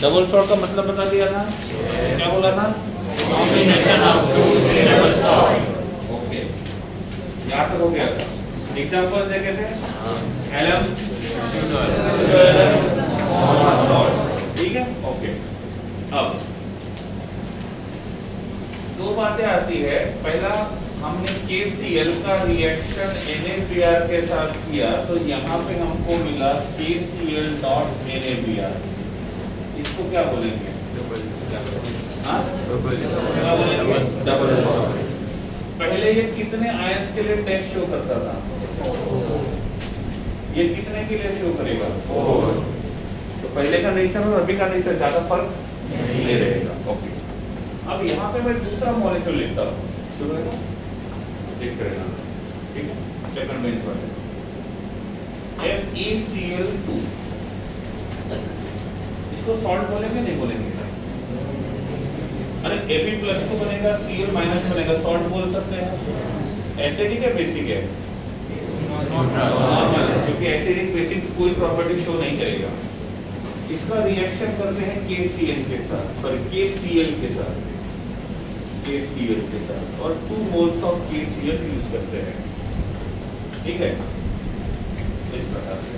Double salt का मतलब बता दिया था, क्या बोला था? Combination of two stable salt. Okay, यहाँ तक हो गया था। एग्जाम्पल देखे थे, एलम सॉल्ट, ठीक है। ओके, अब दो बातें आती है। पहला, हमने KCl का रिएक्शन NaBr के साथ किया तो यहाँ पे हमको मिला KCl डॉट NaBr। इसको क्या बोलेंगे? Double salt. पहले ये कितने आयंस के लिए टेस्ट शो करता था? ये कितने के लिए शो करेगा? 4। तो पहले का नेचर और अभी का नेचर ज्यादा फर्क नहीं रहेगा। ओके, अब यहाँ पे मैं दूसरा मॉलिक्यूल लिखता हूँ, शुरू है देख रहे हैं, ठीक है। सेकंड बेंच वाले FeCl2, इसको सॉल्ट बोलेंगे नहीं बोलेंगे? अरे Fe+2 बनेगा, Cl- बनेगा, सॉल्ट बोल सकते हैं। एसिडिक है बेसिक है? नॉर्मल है, क्योंकि एसिडिक बेसिक कोई प्रॉपर्टी शो नहीं करेगा। इसका रिएक्शन करते हैं KCl के साथ, सॉरी KCl के साथ, KCl के साथ, और 2 मोल्स ऑफ KCl यूज करते हैं, ठीक है, इस प्रकार से।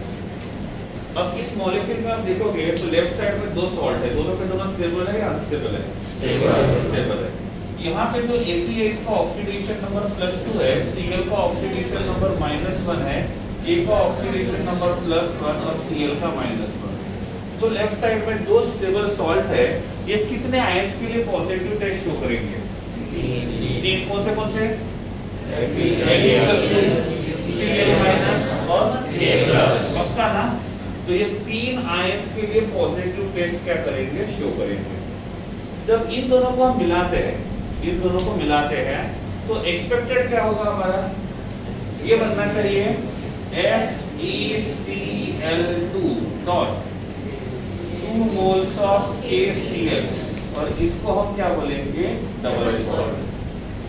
अब इस मॉलिक्यूल में आप देखोगे तो लेफ्ट साइड में 2 सॉल्ट है, दोनों के दोनों स्टेबल है या अनस्टेबल है? स्टेबल है। यहाँ पे जो Fe है इसका ऑक्सीडेशन नंबर +2 है, Cl का ऑक्सीडेशन नंबर -1 है, A का ऑक्सीडेशन नंबर +1 और Cl का -1। तो लेफ्ट साइड में 2 स्टेबल सॉल्ट है। ये कितने आयंस के लिए पॉजिटिव टेस्ट शो करेंगे? 3। कौन से? Cl- और A+, पक्का ना? तो ये 3 आयंस के लिए पॉजिटिव टेस्ट क्या करेंगे? शो करेंगे। जब इन दोनों को हम मिलाते हैं, तो एक्सपेक्टेड क्या होगा हमारा? ये बनना चाहिए FeCl2 dot 2 moles of KCl, और इसको हम क्या बोलेंगे? Double salt.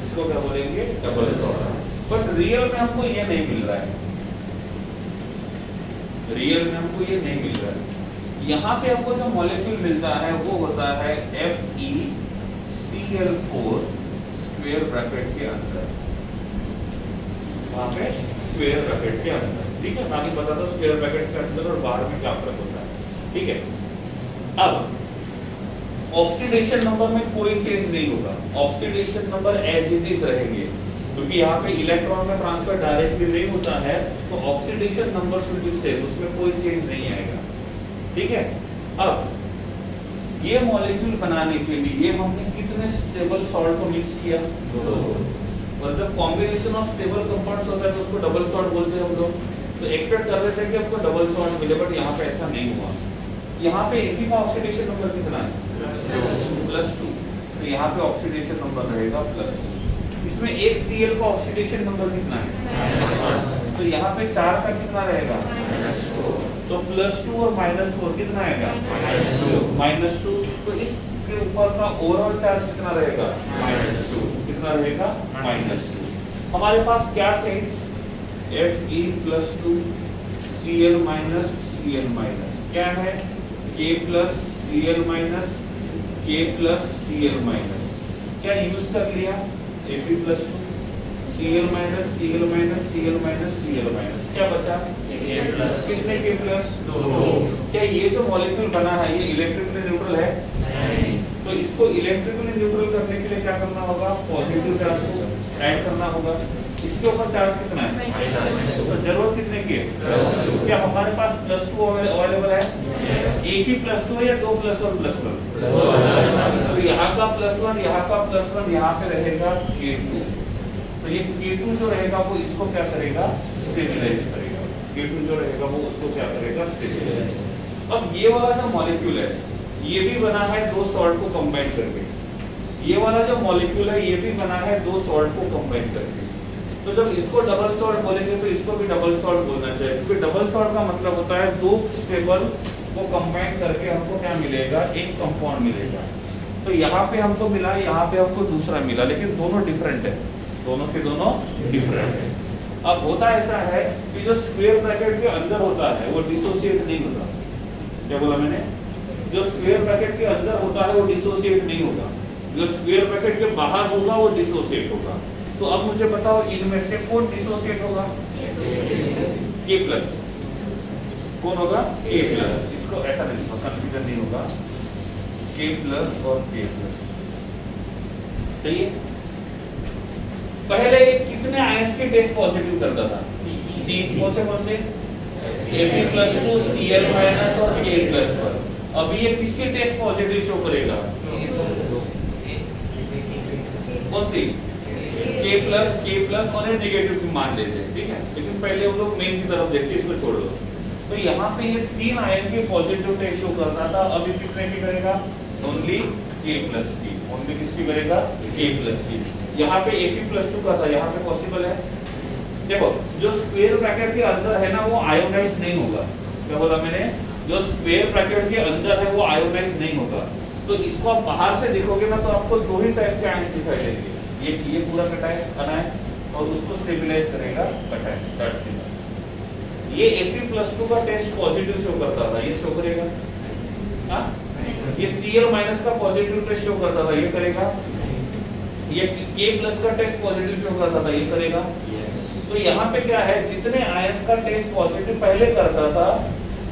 इसको क्या बोलेंगे? Double salt. बट रियल में हमको ये नहीं मिल रहा है, यहाँ पे हमको जो मॉलिक्यूल मिलता है वो होता है FeCl4 स्क्वायर ब्रैकेट के अंदर, वहाँ पे स्क्वायर ब्रैकेट के अंदर, ठीक है। बाकी बता दो स्क्वायर ब्रैकेट के अंदर और बाहर में क्या फर्क होता है, ठीक है। अब ऑक्सीडेशन नंबर में कोई चेंज नहीं होगा, oxidation number as it is रहेंगे, क्योंकि यहाँ पे इलेक्ट्रॉन में ट्रांसफर डायरेक्टली नहीं होता है, तो oxidation number will be same, उसमें कोई चेंज नहीं आएगा, ठीक है। अब ये मॉलिक्यूल बनाने के लिए हमने कितने स्टेबल सॉल्ट को मिक्स किया? 2। और जब कॉम्बिनेशन ऑफ स्टेबल कंपाउंड्स होता है तो उसको डबल सॉल्ट बोलते हैं हम लोग। तो एक्सपेक्ट कर रहे थे कि आपको डबल सॉल्ट मिले, बट यहाँ पे ऐसा नहीं हुआ। यहाँ पे Fe का ऑक्सीडेशन नंबर कितना है? +2, तो यहाँ पे ऑक्सीडेशन नंबर रहेगा +2। इसमें एक Cl का ऑक्सीडेशन नंबर कितना है? तो यहाँ पे 4 का कितना रहेगा? तो +2 और -4 कितना आएगा? -2। तो इसके ऊपर का ओवरऑल चार्ज कितना रहेगा? -2। कितना रहेगा? -2। हमारे पास क्या थे? Fe+2 Cl- क्या है? K+Cl- K+Cl-, क्या यूज कर लिया? Fe+2 Cl-, क्या बचा? कितने K+? 2। क्या ये जो मॉलिक्यूल बना है ये इलेक्ट्रिकली न्यूट्रल है? नहीं। तो इसको इलेक्ट्रिकली न्यूट्रल करने के लिए क्या करना होगा? पॉजिटिव चार्ज को ऐड करना होगा। इसके ऊपर चार्ज कितना है? तो जरूरत कितने की है? क्या हमारे पास +2 अवेलेबल है? एक ही +2 है या 2 +1 तो यहाँ का +1, यहाँ का +1, यहाँ पे रहेगा K2। तो ये K2 जो रहेगा वो इसको क्या करेगा? स्टेबलाइज करेगा। K2 जो रहेगा वो उसको क्या करेगा? स्टेबलाइज। अब ये वाला जो मॉलिक्यूल है ये भी बना है 2 सॉल्ट को कंबाइन करके, ये वाला जो मॉलिक्यूल है ये भी बना है 2 सॉल्ट को कंबाइन करके। तो जब इसको डबल सॉल्ट बोलेंगे तो इसको भी डबल सॉल्ट बोलना चाहिए, क्योंकि डबल सॉल्ट का मतलब होता है 2 स्टेबल को कंबाइन करके हमको क्या मिलेगा? एक कंपाउंड मिलेगा। तो यहाँ पे हमको मिला, यहाँ पे हमको दूसरा मिला, लेकिन दोनों डिफरेंट है, दोनों के दोनों डिफरेंट है। अब होता ऐसा है कि जो स्क्वायर ब्रैकेट के अंदर होता है वो डिसोसिएट नहीं होता। क्या बोला मैंने? जो स्क्वायर ब्रैकेट के अंदर होता है वो डिसोसिएट नहीं होगा, जो स्क्वायर ब्रैकेट के बाहर होगा वो डिसोसिएट होगा। तो अब मुझे बताओ इनमें से कौन डिसोसिएट होगा? के प्लस। कौन होगा? के प्लस। इसको ऐसा नहीं, कंफ्यूजन नहीं होगा, के प्लस और के प्लस। सही है। पहले कितने आयंस के टेस्ट पॉजिटिव करता था? 3। कौन से? Fe+2, Cl- और K+ पर। अब ये किसके टेस्ट पॉजिटिव शो करेगा? कौन सी? K+ और ये नेगेटिव की मान लेते हैं, ठीक है। लेकिन पहले हम लोग मेन की तरफ देखते हैं, इसको छोड़ दो। तो यहाँ पे ये 3 आयन के पॉजिटिव टेस्ट शो करता था, अभी कितने की करेगा? ओनली K+ की। ओनली किसकी करेगा? K+ की। यहाँ पे Fe+2 का था, यहाँ पे पॉसिबल है। देखो जो स्क्वायर ब्रैकेट के अंदर है ना वो आयोनाइज नहीं होगा। क्या बोला मैंने? जो स्क्वायर ब्रैकेट के अंदर है वो आयोनाइज नहीं होगा। तो इसको आप बाहर से देखोगे ना तो आपको 2 ही टाइप के आयन दिखाई देंगे, ये पूरा कटायन अनायन और उसको स्टेबलाइज करेगा कटायन। ये Fe+2 का टेस्ट पॉजिटिव शो करता था, ये शो करेगा। हाँ, ये Cl- का पॉजिटिव टेस्ट शो करता था, ये करेगा। ये K+ का टेस्ट पॉजिटिव शो करता था, ये करेगा। तो यहाँ पे क्या है, जितने आयन का टेस्ट पॉजिटिव पहले करता था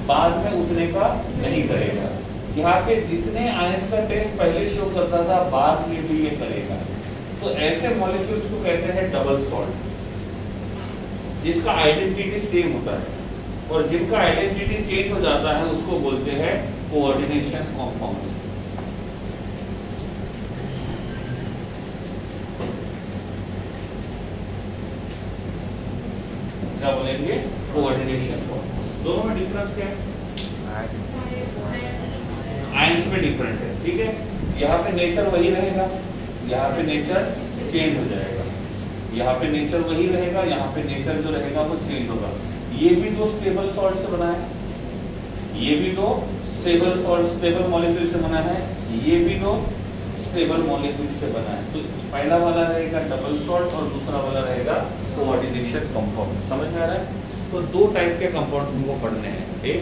बाद में उतने का नहीं करेगा। यहाँ पे जितने आयन का टेस्ट पहले शो करता था बाद में भी ये करेगा। तो ऐसे मॉलिक्यूल्स को कहते हैं डबल सॉल्ट, जिसका आइडेंटिटी सेम होता है और जिनका आइडेंटिटी चेंज हो जाता है उसको बोलते हैं कोऑर्डिनेशन कंपाउंड। क्या बोलेंगे? कोऑर्डिनेशन। दोनों में डिफरेंस क्या है? आयंस में डिफरेंट है, ठीक है। यहाँ पे नेचर वही रहेगा, यहाँ पे नेचर चेंज हो जाएगा। यहाँ पे नेचर वही रहेगा, यहाँ पे नेचर जो रहेगा वो चेंज होगा। ये भी 2 स्टेबल सॉल्ट से बना है, ये भी 2 स्टेबल सॉल्ट स्टेबल मॉलिक्यूल से बना है, ये भी 2 स्टेबल मॉलिक्यूल से बना है। तो पहला वाला रहेगा डबल सॉल्ट और दूसरा वाला रहेगा कोऑर्डिनेशन कंपाउंड। समझ में आ रहा है? तो 2 टाइप के कंपाउंड तुमको पढ़ने हैं, एक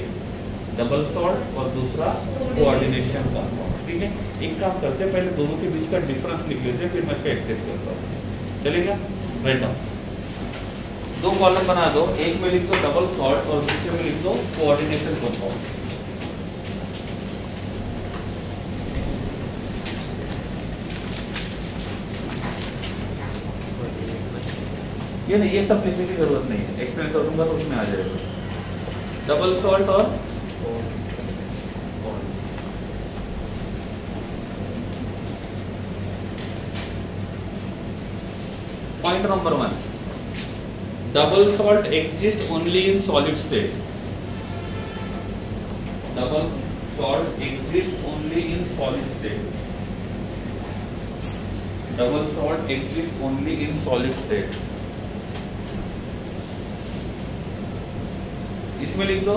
डबल सॉल्ट और दूसरा कोऑर्डिनेशन कंपाउंड, ठीक है। एक काम करते हैं, पहले दोनों के बीच का डिफरेंस लिख लेते हैं, फिर मैं इसको एक्सप्लेन करता हूँ। चलेगा? Write down. 2 कॉलम बना दो, एक में लिख दो डबल सॉल्ट और दूसरे में लिख दो कोऑर्डिनेशन कंपाउंड। ये नहीं, ये सब लिखने की जरूरत नहीं है, एक्सप्लेन कर दूंगा तो उसमें आ जाएगा। डबल सॉल्ट और point number 1, double salt exist only in solid state. Double salt exist only in solid state. Double salt exist only in solid state. इसमें लिख दो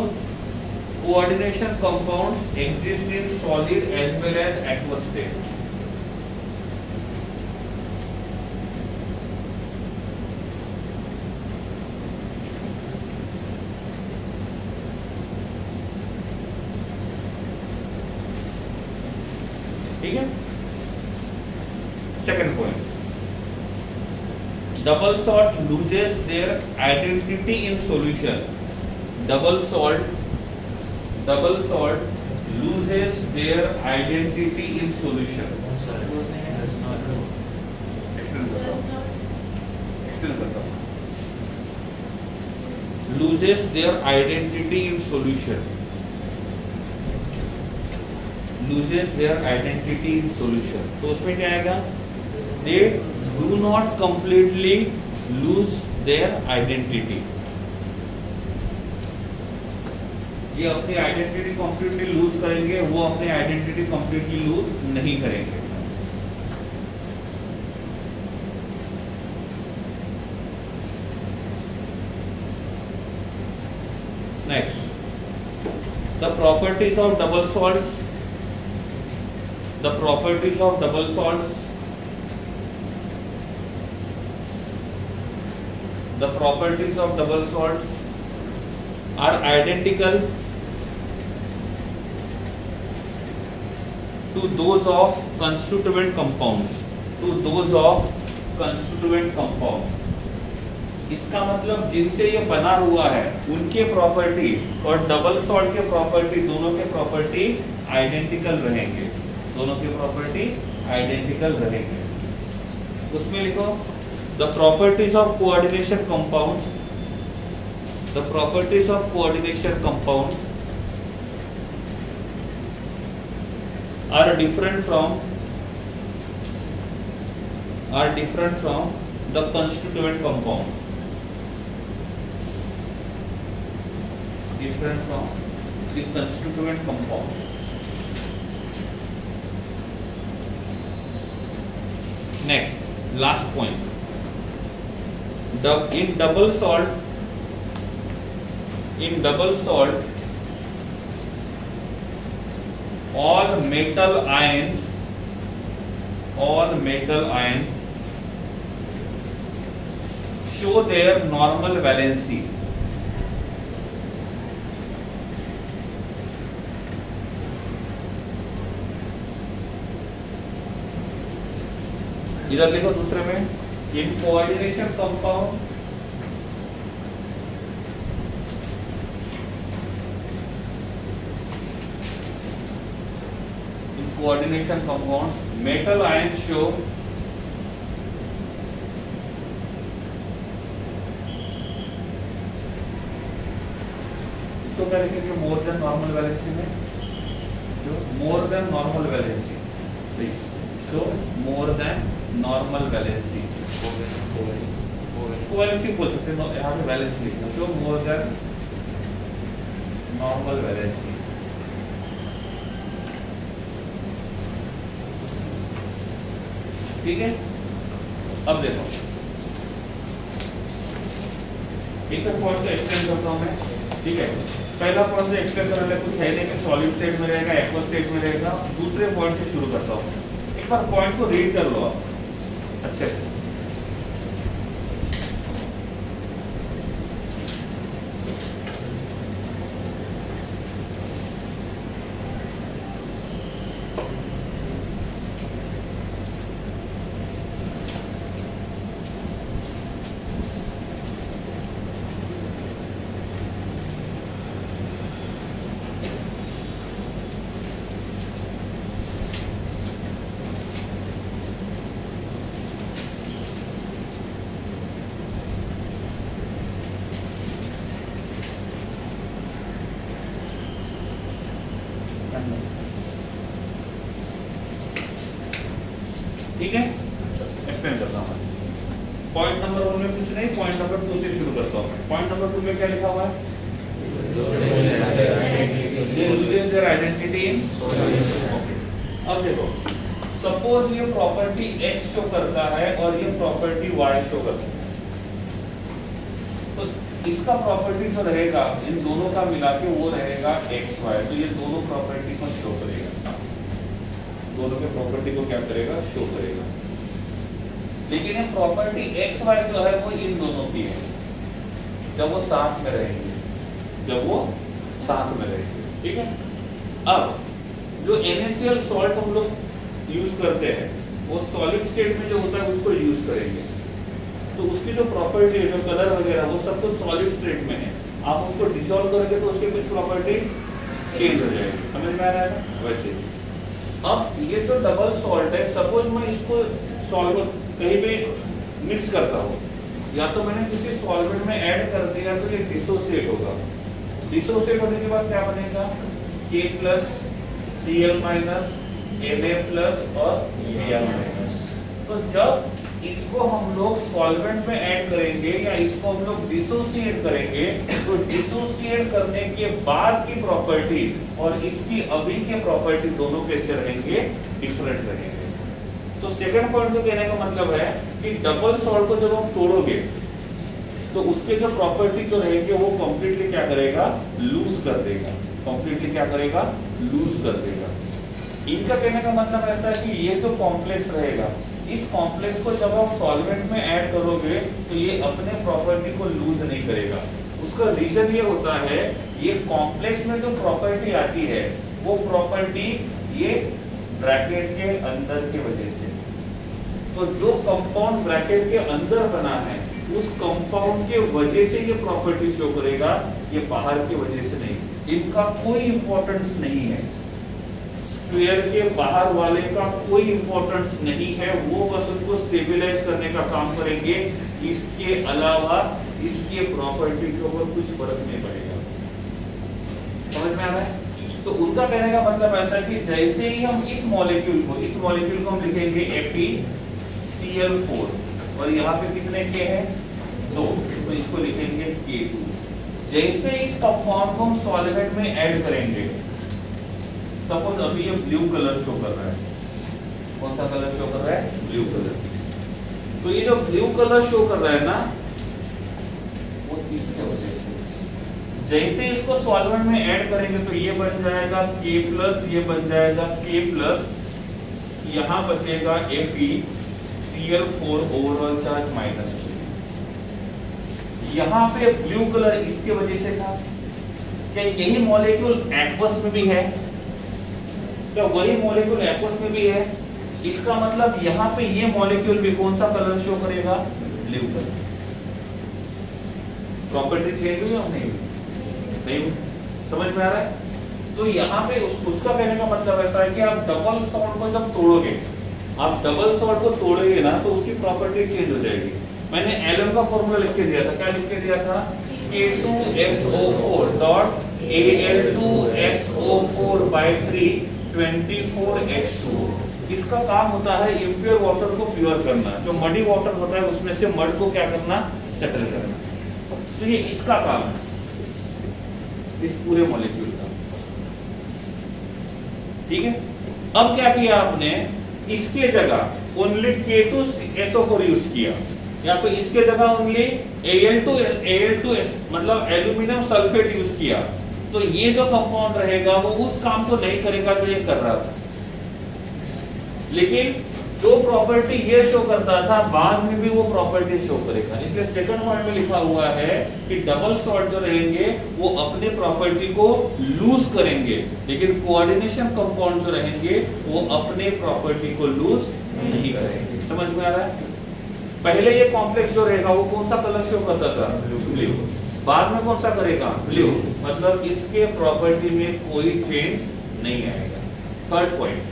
coordination compound exist in solid as well as aqueous state. ठीक है। Second point, double salt loses their identity in solution. Double salt loses their identity in solution. Loses their identity in solution. Loses their identity in solution. तो उसमें क्या आएगा? They do not completely lose their identity. ये अपनी identity completely loose करेंगे, वो अपनी identity completely loose नहीं करेंगे। Next, the properties of double salts. The properties of double salts. The properties of double salts are identical to those of constituent compounds, to those of constituent compounds। इसका मतलब जिनसे ये बना हुआ है उनके प्रॉपर्टी और डबल सॉल्ट के प्रॉपर्टी दोनों के प्रॉपर्टी आइडेंटिकल रहेंगे, दोनों के प्रॉपर्टी आइडेंटिकल रहेंगे। उसमें लिखो the properties of coordination compound, the properties of coordination compound are different from the constituent compound, different from the constituent compound। Next, last point, in double salt all metal ions show their normal valency। इधर लिखो दूसरे में, in coordination compound coordination compounds metal ions show इसको क्या लिखेंगे, मोर than normal valency में, more than normal valency, so more than normal valency, covalency बोल सकते हैं, यहाँ पे वैलेंसी लिखना, show more than normal valency. ठीक है, अब देखो एक पॉइंट से एक्सप्लेन करता हूं मैं। ठीक है, पहला पॉइंट से एक्सप्लेन करने में कुछ है नहीं कि सॉलिड स्टेट में रहेगा, एक्वस स्टेट में रहेगा। दूसरे पॉइंट से शुरू करता हूं, एक बार पॉइंट को रीड कर लो आप अच्छे से। ठीक है, एक्सप्लेन करता हूँ। पॉइंट नंबर 1 में कुछ नहीं, पॉइंट नंबर 2 से शुरू करता हूँ। पॉइंट नंबर 2 में क्या लिखा हुआ है, आइडेंटिटी। अब देखो, सपोज ये प्रॉपर्टी x शो करता है और ये प्रॉपर्टी y शो करता है, तो इसका प्रॉपर्टी जो रहेगा इन दोनों का मिला के वो रहेगा xy, तो ये दोनों प्रॉपर्टी को शो करेगा, दोनों के प्रॉपर्टी को क्या करेगा, शो करेगा। लेकिन ये प्रॉपर्टी xy जो है वो इन दोनों की है जब वो साथ में रहेंगे, जब वो साथ में रहेंगे। ठीक है, अब जो NaCl सॉल्ट हम लोग यूज करते हैं वो सॉलिड स्टेट में जो होता है उसको यूज करेंगे, तो उसकी जो प्रॉपर्टी है, जो कलर वगैरह वो सब कुछ सॉलिड स्टेट में है। आप उसको डिसॉल्व करेंगे तो उसके कुछ प्रॉपर्टी चेंज हो जाएगी, समझ में आ रहा है। वैसे अब ये तो डबल सॉल्ट है, सपोज मैं इसको सॉल्वर कहीं पे मिक्स करता हूँ, या तो मैंने किसी सॉल्वेंट में ऐड कर दिया तो ये डिसोसिएट होगा। डिसोसिएट होने के बाद क्या बनेगा, K plus Cl minus Na plus और Br माइनस। तो जब इसको हम लोग सॉल्वेंट में ऐड करेंगे या इसको हम लोग डिसोसिएट करेंगे, तो डिसोसिएट करने के बाद की प्रॉपर्टी और इसकी अभी के प्रॉपर्टी दोनों कैसे रहेंगे, डिफरेंट रहेंगे। तो सेकंड पॉइंट को कहने का मतलब है कि डबल सॉल्ट को जब हम तोड़ोगे तो उसके जो प्रॉपर्टी जो रहेंगे वो कंप्लीटली क्या करेगा, लूज कर देगा, कंप्लीटली क्या करेगा, लूज कर देगा। इनका कहने का मतलब ऐसा है कि ये जो कॉम्प्लेक्स रहेगा, इस कॉम्प्लेक्स को जब आप सॉल्वेंट में ऐड करोगे तो ये अपने प्रॉपर्टी को लूज नहीं करेगा। उसका रीजन ये होता है, ये कॉम्प्लेक्स में जो प्रॉपर्टी आती है वो प्रॉपर्टी ये ब्रैकेट के अंदर की वजह से। तो जो कंपाउंड ब्रैकेट के अंदर बना है उस कंपाउंड के वजह से ये प्रॉपर्टी शो करेगा, ये बाहर की वजह से नहीं। इनका कोई इंपॉर्टेंस नहीं है, स्क्वायर के बाहर वाले का कोई इंपॉर्टेंस नहीं है, वो बस उनको स्टेबलाइज करने का काम करेंगे। इसके अलावा इसके प्रॉपर्टी के ऊपर कुछ फर्क नहीं पड़ेगा। समझ में आ रहा है? तो उनका कहने का मतलब ऐसा है कि जैसे ही हम इस मॉलिक्यूल को हम लिखेंगे FeCl4 और यहाँ पे कितने के हैं 2, तो इसको लिखेंगे K2। जैसे इस कंपाउंड को हम सॉल्वेंट में ऐड करेंगे, सपोज अभी ये ब्लू कलर शो कर रहा है, कौन सा कलर शो कर रहा है? Blue colour. तो ये जो ब्लू कलर शो कर रहा है ना, वो इसके वजह से जैसे इसको सॉल्वेंट में ऐड करेंगे तो ये बन जाएगा K+, ये बन जाएगा K+, यहाँ बचेगा FeCl4 ओवरऑल चार्ज -2। यहाँ पे ब्लू कलर इसके वजह से था। क्या यही मॉलिक्यूल एक्वस में भी है? क्या वही मॉलिक्यूल एक्वस में भी है? इसका मतलब यहाँ पे ये मॉलिक्यूल भी कौन सा कलर शो करेगा? Blue colour. प्रॉपर्टी चेंज हुई या नहीं हुई? नहीं। समझ में आ रहा है? तो यहाँ पे उसका कहने का मतलब ऐसा है कि आप डबल सॉल्ट को जब तोड़ोगे, आप डबल सॉल्ट को तोड़ोगे ना तो उसकी प्रॉपर्टी चेंज हो जाएगी। मैंने Lm का फॉर्मूला लिख के दिया था, क्या लिख के दिया था? K2SO4 dot Al2SO4 by 3 24H2। इसका काम होता है इम्प्योर वाटर को प्योर करना, जो मडी वाटर होता है उसमें से मड को क्या करना? सेटल करना। तो ये इसका काम है, इस पूरे मॉलिक्यूल का। ठीक है। अब क्या किया आपने? इसके जगह ओनली K2SO4 यूज किया, या तो इसके जगह ओनली Al2 मतलब एल्यूमिनियम सल्फेट यूज किया। तो ये जो कंपाउंड रहेगा वो उस काम को नहीं करेगा जो ये कर रहा था। लेकिन जो प्रॉपर्टी ये शो करता था बाद में भी वो प्रॉपर्टी शो करेगा। इसलिए सेकंड पॉइंट में लिखा हुआ है कि डबल सॉल्ट जो रहेंगे वो अपने प्रॉपर्टी को लूज करेंगे, लेकिन कोऑर्डिनेशन कंपाउंड जो रहेंगे वो अपने प्रॉपर्टी को लूज नहीं करेंगे। समझ में आ रहा है? पहले ये कॉम्प्लेक्स जो रहेगा वो कौन सा कलर शो करता था? ब्लू। बाद में कौन सा करेगा? ब्लू। मतलब इसके प्रॉपर्टी में कोई चेंज नहीं आएगा। Third point,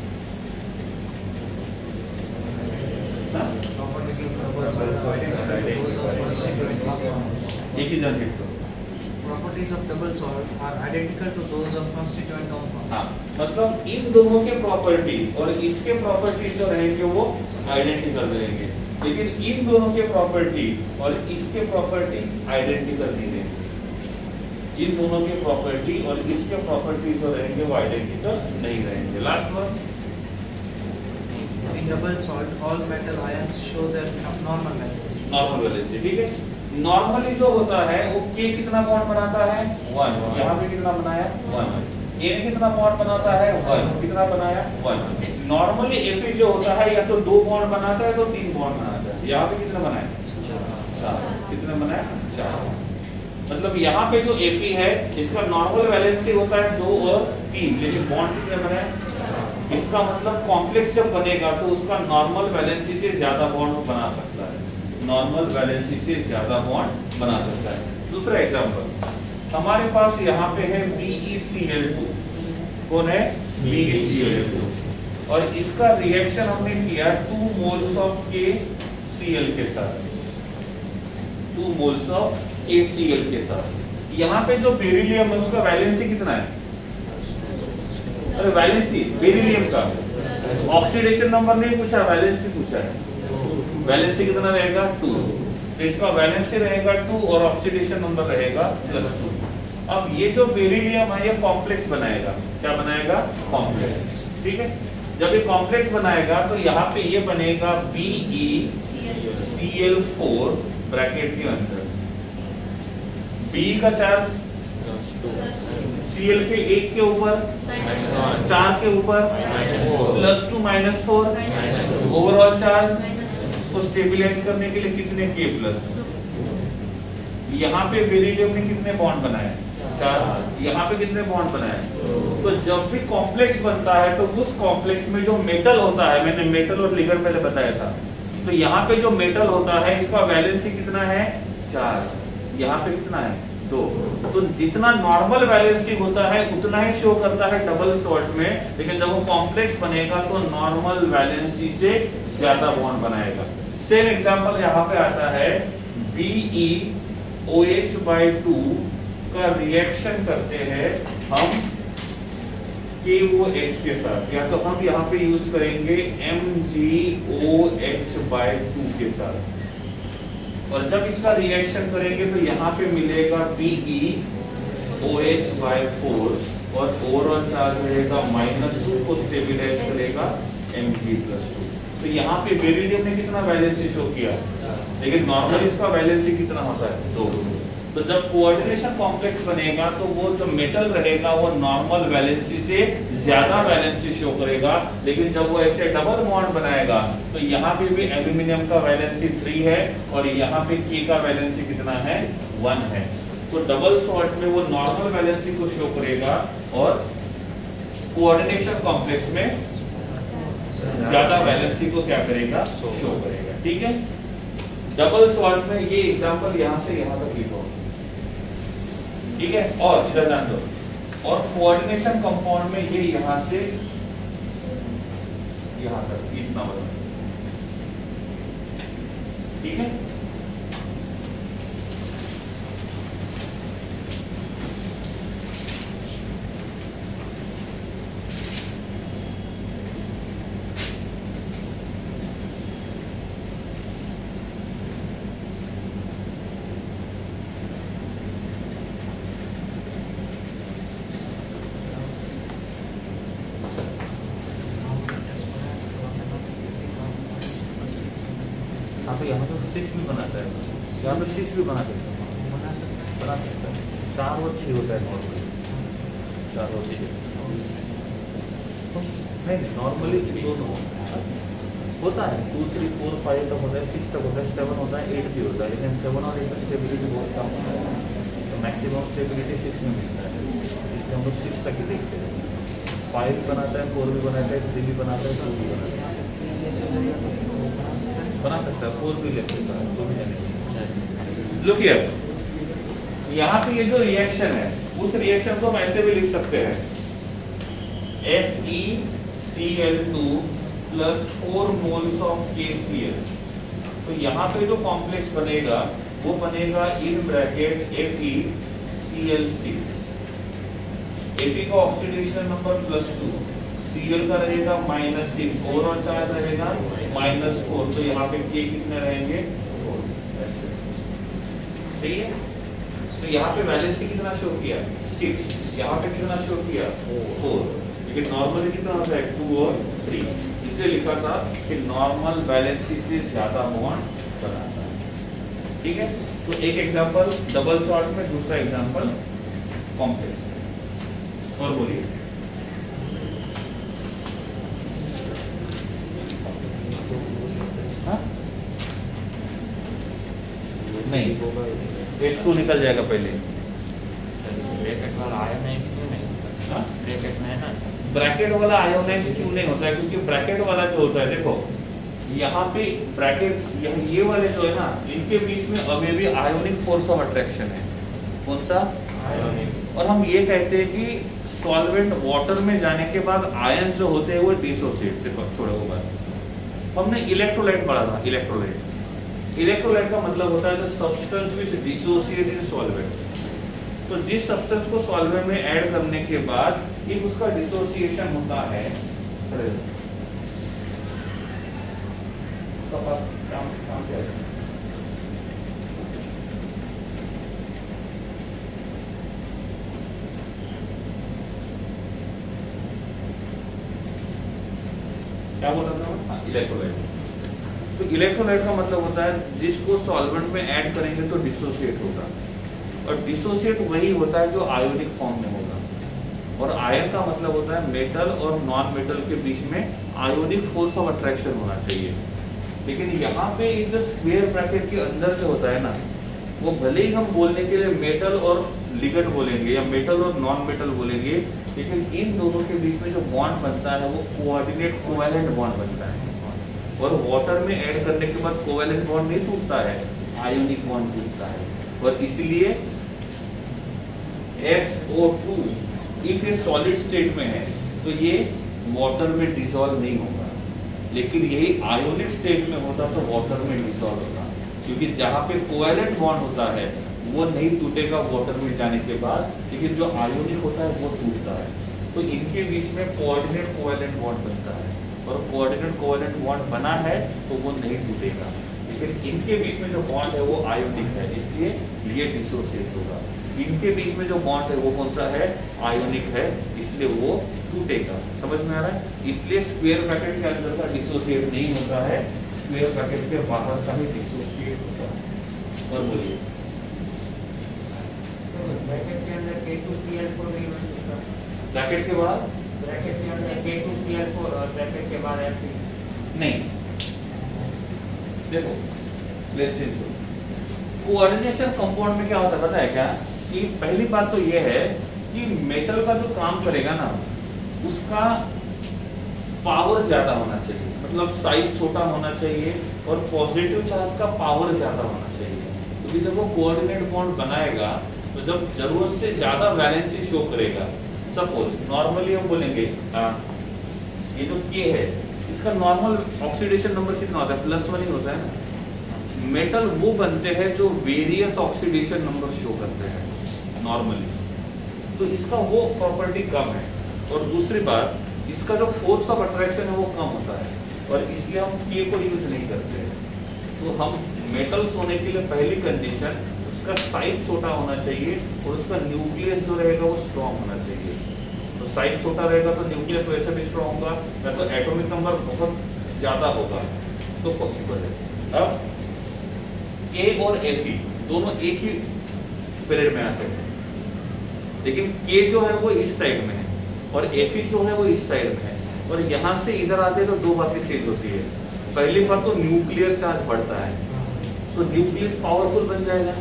Properties of double salt are identical to those of constituent compound. हाँ, मतलब इन दोनों के प्रॉपर्टी और इसके प्रॉपर्टी जो रहेंगे वो आइडेंटिकल रहेंगे, लेकिन इन दोनों के प्रॉपर्टी और इसके प्रॉपर्टी आइडेंटिकल नहीं रहेंगे। इन दोनों के प्रॉपर्टी और इसके प्रॉपर्टी जो रहेंगे वो आइडेंटिकल नहीं रहेंगे। Last one, In double salt, all metal ions show their normal values. Normal valency. ठीक है। नॉर्मली जो होता है वो K कितना बॉन्ड बनाता है? 1। यहाँ पे कितना बनाया? 1। A ने कितना बॉन्ड बनाता है? 1। कितना बनाया? 1। नॉर्मली Fe जो होता है या तो 2 बॉन्ड बनाता है तो 3 बॉन्ड बनाता है। यहाँ पे कितना बनाया? 4। कितना बनाया? 4। मतलब यहाँ पे जो Fe है इसका नॉर्मल वैलेंसी होता है 2 और 3, लेकिन बॉन्ड कितने बनाए? इसका मतलब कॉम्प्लेक्स जब बनेगा तो उसका नॉर्मल वैलेंसी से ज्यादा बॉन्ड बना सकता है। नॉर्मल वैलेंसी से ज्यादा बॉन्ड बना सकता है। दूसरा एग्जांपल, हमारे पास यहाँ पे है BeCl2। कौन है? BeCl2। और इसका रिएक्शन हमने किया 2 मोल्स ऑफ KCl के साथ, 2 मोल्स ऑफ KCl के साथ। यहाँ पे जो बेरिलियम है उसका वैलेंसी कितना है? अरे वैलेंसी बेरिलियम का ऑक्सीडेशन नंबर नहीं पूछा, वैलेंसी पूछा है। वैलेंसी कितना रहेगा? 2। तो इसका वैलेंसी रहेगा 2 और ऑक्सीडेशन नंबर रहेगा +2। अब ये जो बेरिलियम है ये कॉम्प्लेक्स बनाएगा। क्या बनाएगा? कॉम्प्लेक्स। ठीक है। जब ये कॉम्प्लेक्स बनाएगा तो यहाँ पे ये बनेगा BeCl4 ब्रैकेट के अंदर। B का चार्ज Cl के 1 के ऊपर, 4 के ऊपर, +2 -4 ओवरऑल चार्ज को स्टेबलाइज करने के लिए कितने K+। यहाँ पे बेरिलियम ने कितने बॉन्ड बनाए? 4। यहाँ पे कितने बॉन्ड बनाए? तो जब भी कॉम्प्लेक्स बनता है तो उस कॉम्प्लेक्स में जो मेटल होता है, मैंने मेटल और लिगर पहले बताया था, तो यहाँ पे जो मेटल होता है इसका वैलेंसी कितना है? 4। यहाँ पे कितना है? 2। तो जितना नॉर्मल वैलेंसी होता है उतना ही शो करता है डबल सॉल्ट में, लेकिन जब वो कॉम्प्लेक्स बनेगा तो नॉर्मल वैलेंसी से ज्यादा बॉन्ड बनाएगा। सेम एग्जांपल यहाँ पे आता है, BeOH/2 का रिएक्शन करते हैं हम KOH के साथ, या तो हम यहाँ पे यूज करेंगे MgOH/2 के साथ, और जब इसका रिएक्शन करेंगे तो यहाँ पे मिलेगा BeOH/4 और ओवरऑल चार्ज रहेगा -2 को स्टेबिलाइज करेगा Mg+2। तो यहाँ पे बेरिलियम ने कितना वैलेंसी शो किया, लेकिन नॉर्मली इसका वैलेंसी कितना होता है? 2। तो जब कोऑर्डिनेशन कॉम्प्लेक्स बनेगा तो वो जो मेटल रहेगा वो नॉर्मल वैलेंसी से ज्यादा वैलेंसी शो करेगा, लेकिन जब वो ऐसे डबल बॉन्ड बनाएगा तो यहाँ पे भी एल्यूमिनियम का वैलेंसी 3 है और यहाँ पे K का वैलेंसी कितना है? 1 है। तो डबल सॉल्ट में वो नॉर्मल वैलेंसी को शो करेगा और कोऑर्डिनेशन कॉम्प्लेक्स में ज्यादा वैलेंसी को क्या करेगा? शो करेगा। ठीक है, डबल सॉल्ट में ये एग्जांपल यहाँ से यहाँ तक लिखो, ठीक है। और इधर ध्यान दो, और कोऑर्डिनेशन कंपाउंड में ये यहाँ से यहाँ तक इतना बड़ा, ठीक है। तो यहाँ पे 6 भी बनाता है, यहाँ पे 6 भी बना सकता है, बना सकता है। 4 और 6 होता है नॉर्मली, 4 और 6 नहीं, नॉर्मली दोनों होता है। 2, 3, 4, 5 तक होता है, 6 तक होता है, 7 होता है, 8 भी होता है, लेकिन 7 और 8 में स्टेबिलिटी बहुत कम होता है, तो मैक्सिमम स्टेबिलिटी 6 में मिलता है, इसलिए हम लोग 6 तक ही देखते हैं। 5 भी बनाता है, 4 भी बनाता है, 3 भी बनाता है, 2 भी बनाता है, बना सकता है, 4 भी ले सकता है, 2 भी नहीं। लुक हियर, यहाँ पे ये जो रिएक्शन है उस रिएक्शन को हम ऐसे भी लिख सकते हैं, FeCl2 + 4 moles of KCl। तो यहाँ पे जो कॉम्प्लेक्स बनेगा वो बनेगा इन ब्रैकेट FeCl6। Fe का ऑक्सीडेशन नंबर +2, Cl का रहेगा -6, ओवरऑल चार्ज रहेगा -4, तो यहाँ पे K कितने रहेंगे? 4। सही है। तो यहाँ पे वैलेंसी कितना शो किया? 6। यहाँ पे कितना शो किया? 4। लेकिन नॉर्मली कितना होता है? 2 और 3। इसलिए लिखा था कि नॉर्मल वैलेंसी से ज्यादा बॉन्ड बनाता है। ठीक है, तो एक एग्जांपल डबल सॉल्ट में, दूसरा एग्जांपल कॉम्प्लेक्स में। और बोलिए, नहीं H2 निकल जाएगा पहले। ब्रैकेट वाला आयोनाइज क्यों नहीं? हाँ? ब्रैकेट में है ना, ब्रैकेट वाला आयोनाइज क्यों नहीं होता है? क्योंकि ब्रैकेट वाला जो होता है, देखो यहाँ पे ब्रैकेट, ये वाले जो है ना, इनके बीच में अभी भी आयोनिक फोर्स ऑफ अट्रैक्शन है। कौन सा? आयोनिक। और हम ये कहते हैं कि सॉल्वेंट वाटर में जाने के बाद आयंस जो होते हैं वो डिसोसिएट, देखो छोड़ो वो बात। हमने इलेक्ट्रोलाइट पढ़ा था, इलेक्ट्रोलाइट का मतलब होता है the substance which dissociate in solvent. तो जिस सब्सटेंस को सॉल्वेंट में ऐड करने के बाद एक उसका डिसोसिएशन होता है, काम क्या है? क्या बोल रहा था? इलेक्ट्रोलाइट। तो इलेक्ट्रोलाइट का मतलब होता है जिसको सॉल्वेंट में ऐड करेंगे तो डिसोसिएट होगा, और डिसोसिएट वही होता है जो आयोनिक फॉर्म में होगा। और आयन का मतलब होता है मेटल और नॉन मेटल के बीच में आयोनिक फोर्स ऑफ अट्रैक्शन होना चाहिए। लेकिन यहाँ पे एक जो स्क्वायर ब्रैकेट के अंदर जो होता है ना, वो भले ही हम बोलने के लिए मेटल और लिगेंड बोलेंगे या मेटल और नॉन मेटल बोलेंगे, लेकिन इन दोनों के बीच में जो बॉन्ड बनता है वो कोऑर्डिनेट कोवैलेंट बॉन्ड बनता है। और वाटर में ऐड करने के बाद कोवैलेंट बॉन्ड नहीं टूटता है, आयोनिक बॉन्ड टूटता है। और इसलिए SO2 इफ ये सॉलिड स्टेट में है तो ये वाटर में डिसॉल्व नहीं होगा, लेकिन यही आयोनिक स्टेट में होता तो वाटर में डिसॉल्व होता, क्योंकि जहाँ पे कोवैलेंट बॉन्ड होता है वो नहीं टूटेगा वाटर में जाने के बाद, लेकिन जो आयोनिक होता है वो टूटता है। तो इनके बीच में कोऑर्डिनेट कोवैलेंट बॉन्ड बनता है, और कोऑर्डिनेट कोवैलेंट बॉन्ड बना है तो वो नहीं टूटेगा, लेकिन इनके बीच में जो बॉन्ड है वो आयोनिक है, इसलिए ये डिसोसिएट होगा। इनके बीच में जो बॉन्ड है वो कौन सा है, आयोनिक है, इसलिए वो टूटेगा। समझ में आ रहा है? इसलिए स्क्वायर ब्रैकेट के अंदर का डिसोसिएट नहीं होता है, स्क्वायर ब्रैकेट के बाहर का ही डिसोसिएट होता है। और बोलिए ब्रैकेट के अंदर K2Cl4 नहीं बन सकता, ब्रैकेट के बाद ब्रैकेट के अंदर K2Cl4 और ब्रैकेट के बाद Fe नहीं। देखो कोऑर्डिनेशन कंपाउंड में क्या होता है पता है क्या, कि पहली बात तो ये है कि मेटल का जो काम करेगा ना उसका पावर ज्यादा होना चाहिए, मतलब साइज छोटा होना चाहिए और पॉजिटिव चार्ज का पावर ज्यादा होना चाहिए। क्योंकि जब वो कोऑर्डिनेट बॉन्ड बनाएगा तो जब जरूरत से ज्यादा वैलेंसी शो करेगा, सपोज नॉर्मली हम बोलेंगे ये जो K है इसका नॉर्मल ऑक्सीडेशन नंबर कितना होता है, +1 ही होता है ना। मेटल वो बनते हैं जो वेरियस ऑक्सीडेशन नंबर शो करते हैं नॉर्मली, तो इसका वो प्रॉपर्टी कम है। और दूसरी बात इसका जो फोर्स ऑफ अट्रैक्शन है वो कम होता है, और इसलिए हम K को यूज नहीं करते हैं। तो हम मेटल्स होने के लिए पहली कंडीशन उसका साइज छोटा होना चाहिए और उसका न्यूक्लियस जो रहेगा वो स्ट्रॉन्ग होना चाहिए। तो साइज छोटा रहेगा तो न्यूक्लियस वैसे भी स्ट्रॉन्ग होगा, या तो एटॉमिक नंबर बहुत ज्यादा होगा तो पॉसिबल है। अब K और Fe दोनों एक ही पीरियड में आते हैं, लेकिन K जो है वो इस साइड में है और Fe जो है वो इस साइड में है, और यहाँ से इधर आते तो दो बातें चेंज होती है। पहली बात तो न्यूक्लियर चार्ज बढ़ता है तो न्यूक्लियस पावरफुल बन जाएगा,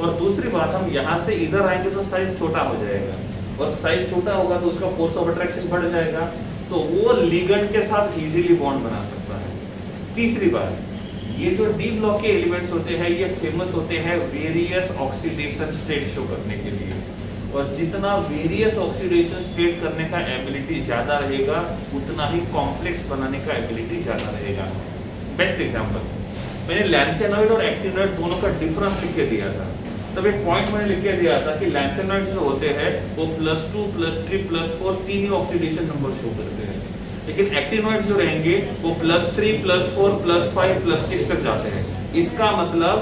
और दूसरी बात हम यहाँ से इधर आएंगे तो साइज छोटा हो जाएगा, और साइज छोटा होगा तो उसका फोर्स ऑफ अट्रैक्शन बढ़ जाएगा, तो वो लिगेंड के साथ इजीली बॉन्ड बना सकता है। तीसरी बात, ये जो डी ब्लॉक के एलिमेंट्स होते हैं ये फेमस होते हैं वेरियस ऑक्सीडेशन स्टेट शो करने के लिए, और जितना वेरियस ऑक्सीडेशन स्टेट करने का एबिलिटी ज्यादा रहेगा उतना ही कॉम्प्लेक्स बनाने का एबिलिटी ज्यादा रहेगा। बेस्ट एग्जांपल, मैंने लैंथेनॉइड और एक्टिनॉइड दोनों का डिफरेंस लिख के दिया था, तब एक पॉइंट मैंने लिख के दिया था कि लैंथेनॉइड जो होते हैं वो +2 +3 +4 तीन ही ऑक्सीडेशन नंबर शो करते हैं, लेकिन एक्टिनॉइड जो रहेंगे वो +3 +4 +5 +6 तक जाते हैं। इसका मतलब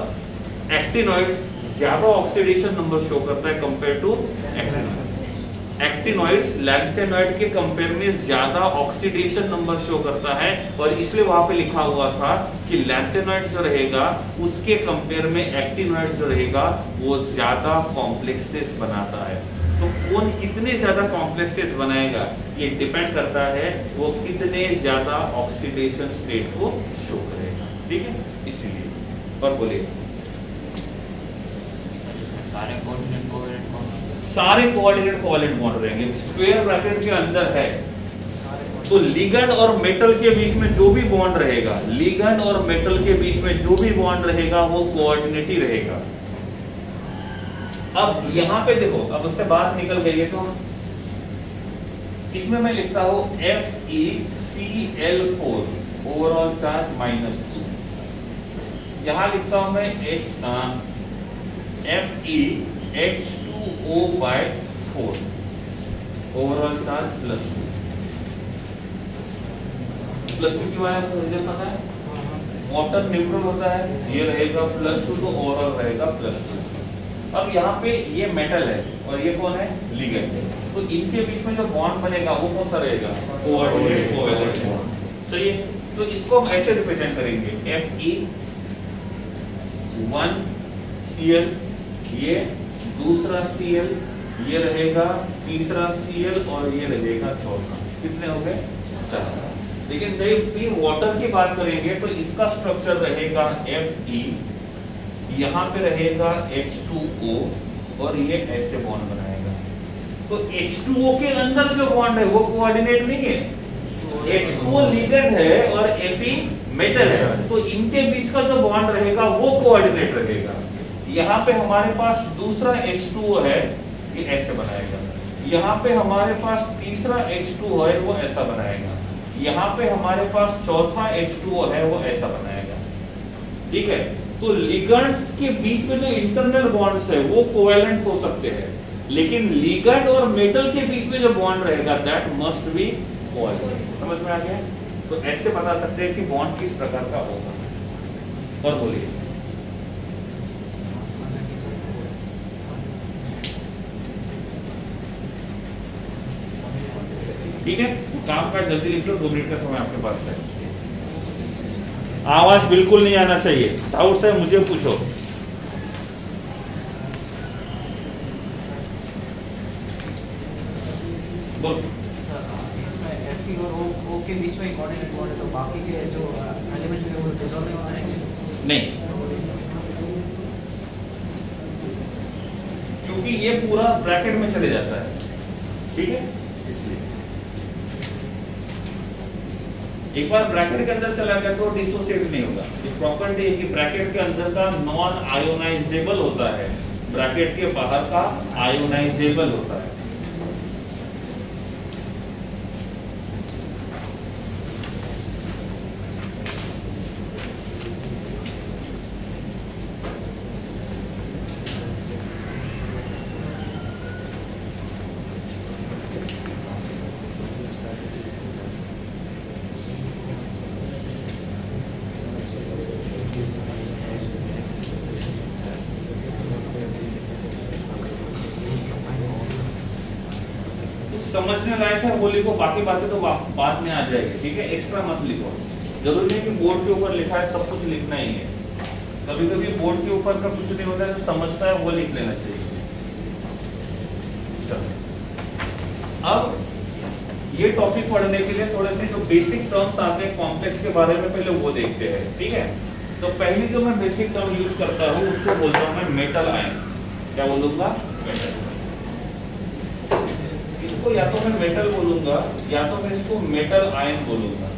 एक्टिनॉइड ज्यादा ऑक्सीडेशन नंबर शो करता है compare to actinoid. Actinoids lanthanoid के कंपेयर में ज्यादा ऑक्सीडेशन नंबर शो करता है, और इसलिए वहां पे लिखा हुआ था कि लैंथेनॉइड जो रहेगा उसके कंपेयर में एक्टिनॉइड जो रहेगा वो ज्यादा कॉम्प्लेक्सेस बनाता है। तो कौन कितने ज्यादा कॉम्प्लेक्सेस बनाएगा ये डिपेंड करता है वो कितने ज्यादा ऑक्सीडेशन स्टेट को शो करेगा, ठीक है। इसीलिए और बोलिए सारे कोऑर्डिनेट कोवैलेंट बॉन्ड रहेंगे। स्क्वायर ब्रैकेट के अंदर है तो लिगेंड और मेटल के बीच में जो भी बॉन्ड रहेगा, लिगेंड और मेटल के बीच में जो भी बॉन्ड रहेगा वो कोऑर्डिनेट ही रहेगा। अब यहां पे देखो, अब उससे बात निकल गई है तो इसमें मैं लिखता हूं FeCl4 ओवरऑल चार्ज -2, यहां लिखता हूं मैं FeH2O/4 ओवरऑल चार्ज +2। +2 क्यों आया मुझे पता है, वाटर न्यूट्रल होता है, ये रहेगा +2 तो ओवरऑल रहेगा +2। अब यहाँ पे ये मेटल है और ये कौन है, लिगेंड, तो इनके बीच में जो बॉन्ड बनेगा वो कौन सा रहेगा, कोऑर्डिनेट कोवैलेंट बॉन्ड। सही है, तो इसको हम ऐसे रिप्रेजेंट करेंगे Fe1Cl, ये दूसरा Cl, ये रहेगा तीसरा Cl और ये रहेगा चौथा। कितने हो गए, 4। लेकिन जब भी वाटर की बात करेंगे तो इसका स्ट्रक्चर रहेगा Fe, यहाँ पे रहेगा H2O और ये ऐसे बॉन्ड बनाएगा। तो H2O के अंदर जो बॉन्ड है वो कोऑर्डिनेट नहीं है, H2O लिगेंड है और Fe मेटल है, तो इनके बीच का जो बॉन्ड रहेगा वो कोऑर्डिनेट रहेगा। यहाँ पे हमारे पास दूसरा H2O है, ये ऐसे बनाएगा। यहाँ पे हमारे पास तीसरा H2O है, वो ऐसा बनाएगा। यहाँ पे हमारे पास चौथा H2O है, वो ऐसा बनाएगा। ठीक है, तो लिगेंड्स के बीच में जो इंटरनल बॉन्ड्स है वो कोवेलेंट हो सकते हैं, लेकिन लिगेंड और मेटल के बीच में जो बॉन्ड रहेगा दैट मस्ट बी कोवेलेंट। समझ में आ गया? तो ऐसे बता सकते हैं कि बॉन्ड किस प्रकार का होगा। और बोलिए। ठीक है, तो काम का जल्दी लिख लो, 2 मिनट का समय आपके पास है। आवाज बिल्कुल नहीं आना चाहिए, डाउट है मुझे पूछो। बोल। इसमें Fe और O के बीच में कोऑर्डिनेट बॉन्ड है, तो बाकी के जो एलिमेंट्स हैं वो डिसॉल्व नहीं होंगे? नहीं, क्योंकि ये पूरा ब्रैकेट में चले जाता है। ठीक है, इसलिए एक बार ब्रैकेट के अंदर चला गया तो डिसोसिएट नहीं होगा। ये प्रॉपर्टी है कि ब्रैकेट के अंदर का नॉन आयोनाइजेबल होता है, ब्रैकेट के बाहर का आयोनाइजेबल होता है। समझने लायक है वो लिखो, बाकी बातें तो बाद में आ जाएगी। ठीक है, एक्स्ट्रा मत लिखो। जरूरी नहीं कि बोर्ड के ऊपर लिखा है सब कुछ लिखना ही है। कभी कभी बोर्ड के ऊपर का कुछ नहीं होता है, जो समझता है वो लिख लेना चाहिए। अब ये टॉपिक पढ़ने के लिए थोड़े से जो बेसिक टर्म्स आते हैं कॉम्प्लेक्स के बारे में पहले वो देखते हैं। ठीक है, तो पहली जो मैं बेसिक टर्म यूज करता हूँ उसको बोलता हूँ मैं मेटल आयन। क्या बोलूंगा? मेटल। इसको या तो मैं मेटल बोलूंगा या तो मैं इसको मेटल आयन बोलूंगा।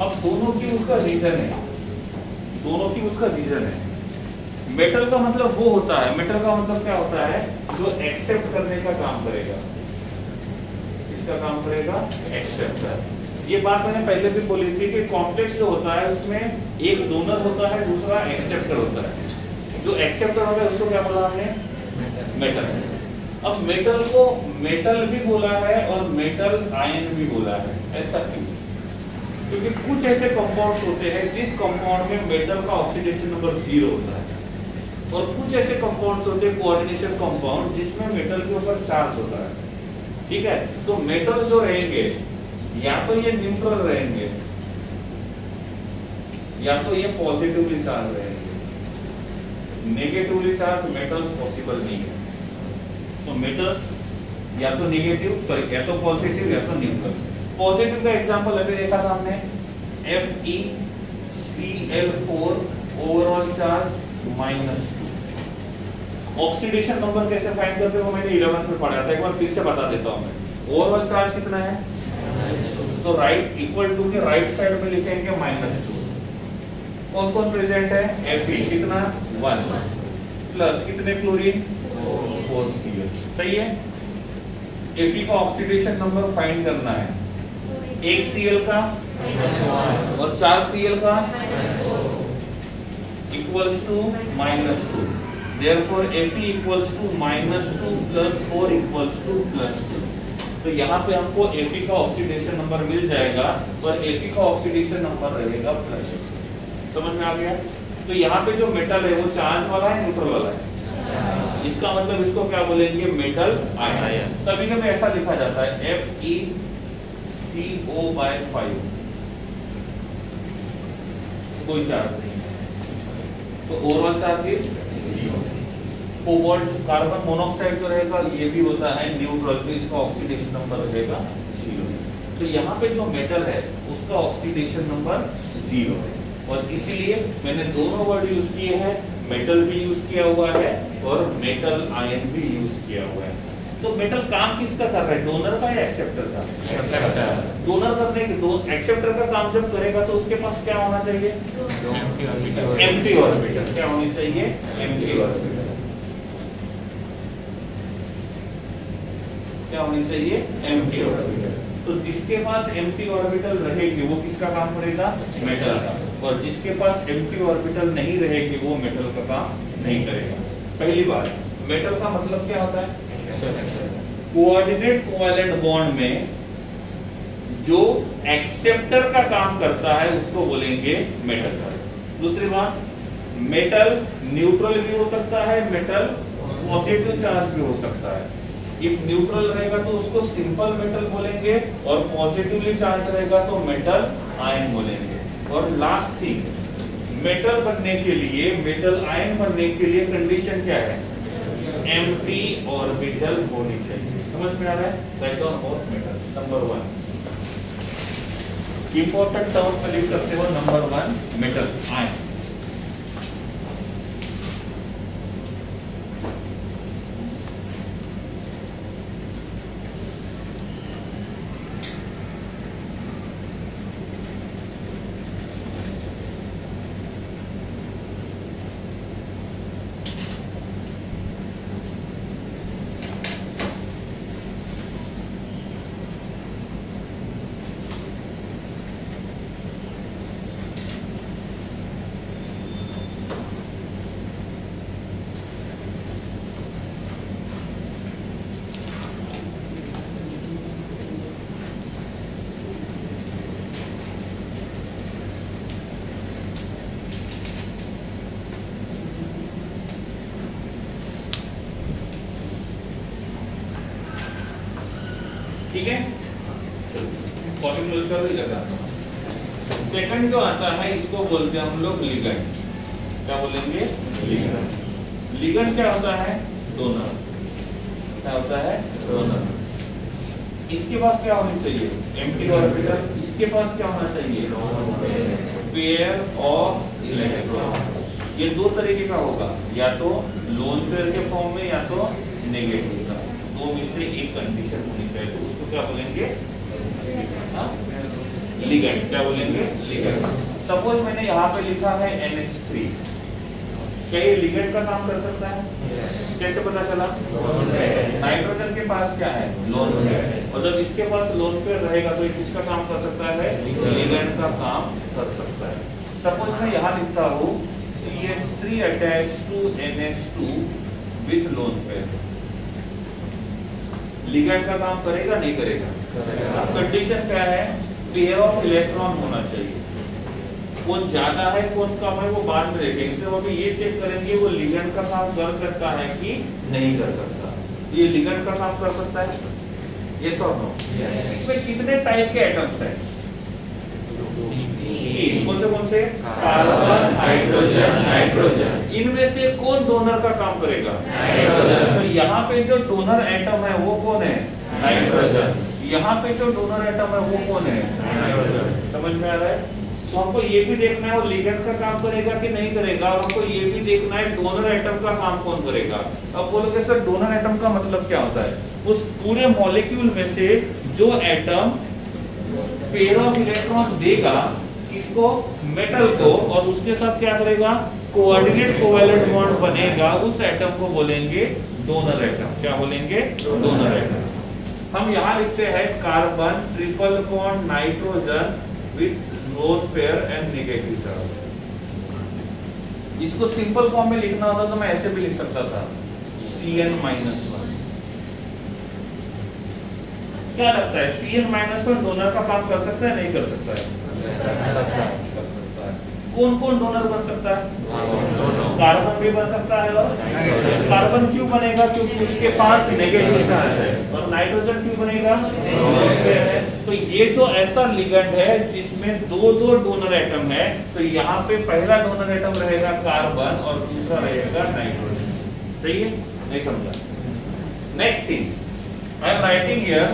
अब दोनों की उसका रीजन है, दोनों की उसका रीजन है। मेटल का मतलब वो होता है, मेटल का मतलब क्या होता है? जो एक्सेप्ट करने का काम करेगा। इसका काम करेगा एक्सेप्टर। ये बात मैंने पहले भी बोली थी कि कॉम्प्लेक्स जो होता है उसमें एक डोनर होता है, दूसरा एक्सेप्टर होता है। जो एक्सेप्टर होता है उसको क्या बोला हमने? मेटल। अब मेटल को मेटल भी बोला है और मेटल आयन भी बोला है। ऐसा क्यों? क्योंकि कुछ ऐसे कंपाउंड्स होते हैं जिस कंपाउंड में मेटल का ऑक्सीडेशन नंबर 0 होता है, और कुछ ऐसे कंपाउंड्स होते हैं कोऑर्डिनेशन कंपाउंड जिसमें मेटल के ऊपर चार्ज होता है। ठीक है, तो मेटल जो रहेंगे या तो ये न्यूट्रल रहेंगे या तो ये पॉजिटिवली चार्ज रहेंगे। नेगेटिवली चार्ज मेटल्स पॉसिबल नहीं है। तो मेटल्स या तो नेगेटिव, सॉरी, या तो पॉजिटिव या तो न्यूट्रल। पॉजिटिव का एग्जांपल अभी देखा था हमने, FeCl4 overall charge -2। Oxidation number कैसे फाइंड करते हो मैंने 11th में पढ़ा था, एक बार फिर से बता देता हूं मैं। ओवरऑल चार्ज कितना है? तो राइट इक्वल टू के राइट साइड में लिखेंगे -2। कौन कौन प्रेजेंट है? Fe कितना? 1 प्लस कितने क्लोरीन? 4 Cl। सही है। Fe का ऑक्सीडेशन नंबर फाइंड करना है, 1 Cl का और 4 Cl का equals to -2। Therefore Fe equals to -2 + 4 equals to +2। तो यहाँ पे हमको Fe का ऑक्सीडेशन नंबर मिल जाएगा और Fe का ऑक्सीडेशन नंबर रहेगा +6। समझ में आ गया? तो यहाँ पे जो मेटल है वो चार्ज वाला है, न्यूट्रल वाला है? इसका मतलब इसको क्या बोलेंगे? Metal ion. तभी में ऐसा लिखा जाता है FeCO/5, कोई चार्ज नहीं है, तो overall charge is 0। Cobalt carbon monoxide जो रहेगा ये भी होता है न्यूट्रल, तो इसका ऑक्सीडेशन नंबर रहेगा 0। तो यहाँ पे जो मेटल है उसका ऑक्सीडेशन नंबर 0 है, और इसीलिए मैंने दोनों वर्ड यूज किए हैं, मेटल भी यूज किया हुआ है और मेटल आयन भी यूज किया हुआ है। तो मेटल काम किसका कर रहा है, डोनर का या एक्सेप्टर का? डोनर करने के एक्सेप्टर का काम जब करेगा तो उसके पास क्या होना चाहिए? Empty orbital. क्या होनी चाहिए? Empty orbital. क्या होनी चाहिए? Empty orbital. तो जिसके पास एम्प्टी ऑर्बिटल रहेगी वो किसका काम करेगा? मेटल का। और जिसके पास एम्प्टी ऑर्बिटल नहीं रहेगी वो मेटल का काम नहीं करेगा। पहली बात, मेटल का मतलब क्या होता है? कोऑर्डिनेट कोवैलेंट बॉन्ड में जो एक्सेप्टर का काम करता है उसको बोलेंगे मेटल का। दूसरी बात, मेटल न्यूट्रल भी हो सकता है, मेटल पॉजिटिव चार्ज भी हो सकता है। इफ न्यूट्रल रहेगा तो उसको सिंपल मेटल बोलेंगे और पॉजिटिवली चार्ज रहेगा तो मेटल आयन बोलेंगे। और लास्ट थिंग, मेटल बनने के लिए, मेटल आयन बनने के लिए कंडीशन क्या है? एम्प्टी ऑर्बिटल होनी चाहिए। समझ में आ रहा है? डायटोन of metal number 1 important term में लिख सकते हो। Number 1 metal ion. ठीक है, कॉपी क्लोज कर दीजिएगा। सेकंड जो आता है इसको बोलते हैं हम लोग लिगेंड। क्या बोलेंगे? लिगेंड। लिगेंड क्या होता है? डोनर। क्या होता है? डोनर। इसके पास क्या होनी चाहिए? Empty orbital. इसके पास क्या होना चाहिए? Pair of electron. ये दो तरीके का होगा, या तो लोन पेयर के फॉर्म में या तो नेगेटिव का। दो में से एक कंडीशन होनी चाहिए, तो उसको क्या बोलेंगे? लिगेंड। क्या बोलेंगे? लिगेंड। सपोज मैंने यहाँ पे लिखा है NH3, क्या ये लिगेंड का काम कर सकता है? कैसे पता चला? नाइट्रोजन के पास क्या है? Lone pair. और जब इसके पास लोन पेयर रहेगा तो ये किसका काम कर सकता है? लिगेंड का काम कर सकता है। सपोज मैं यहाँ लिखता हूँ CH3 attached to NH2 with lone pair, ligand का काम करेगा नहीं करेगा? अब कंडीशन क्या है? पेयर ऑफ इलेक्ट्रॉन होना चाहिए। कौन ज्यादा है कौन कम है वो बाद में देखेंगे, इसलिए अभी ये चेक करेंगे वो लिगेंड का काम कर सकता है कि नहीं कर सकता। ये लिगेंड का काम कर सकता है? यस और नो? इसमें कितने टाइप के एटम्स हैं? कौन से? Carbon, hydrogen, nitrogen. इनमें से कौन डोनर का काम करेगा? नाइट्रोजन। तो यहाँ पे जो डोनर एटम है वो कौन है? नाइट्रोजन। यहाँ पे जो डोनर एटम है वो कौन है? नाइट्रोजन। समझ में आ रहा है? तो हमको ये भी देखना है वो लिगेंड का काम करेगा कि नहीं करेगा, और हमको ये भी देखना है डोनर एटम का काम कौन करेगा। अब बोलोगे सर डोनर एटम का मतलब क्या होता है? उस पूरे मॉलिक्यूल में से जो एटम पेयर ऑफ इलेक्ट्रॉन देगा किसको? मेटल को, और उसके साथ क्या करेगा? कोऑर्डिनेट कोवैलेंट बॉन्ड बनेगा, उस एटम को बोलेंगे डोनर एटम। क्या बोलेंगे? Donor atom. हम यहाँ लिखते हैं carbon triple bond nitrogen with lone pair and negative charge. इसको सिंपल फॉर्म में लिखना होता तो मैं ऐसे भी लिख सकता था Cn-1। क्या लगता है Cn-1 डोनर का काम कर सकता है नहीं कर सकता है? कर सकता है। कौन कौन डोनर बन सकता है? कार्बन भी बन सकता है। और कार्बन क्यों बनेगा? क्योंकि उसके पास नेगेटिव चार्ज है। और नाइट्रोजन क्यों बनेगा? तो ये जो ऐसा लिगेंड है जिसमें दो दो डोनर एटम है, तो यहाँ पे पहला डोनर एटम रहेगा कार्बन और दूसरा रहेगा नाइट्रोजन। सही है? नहीं समझा? Next thing I am writing here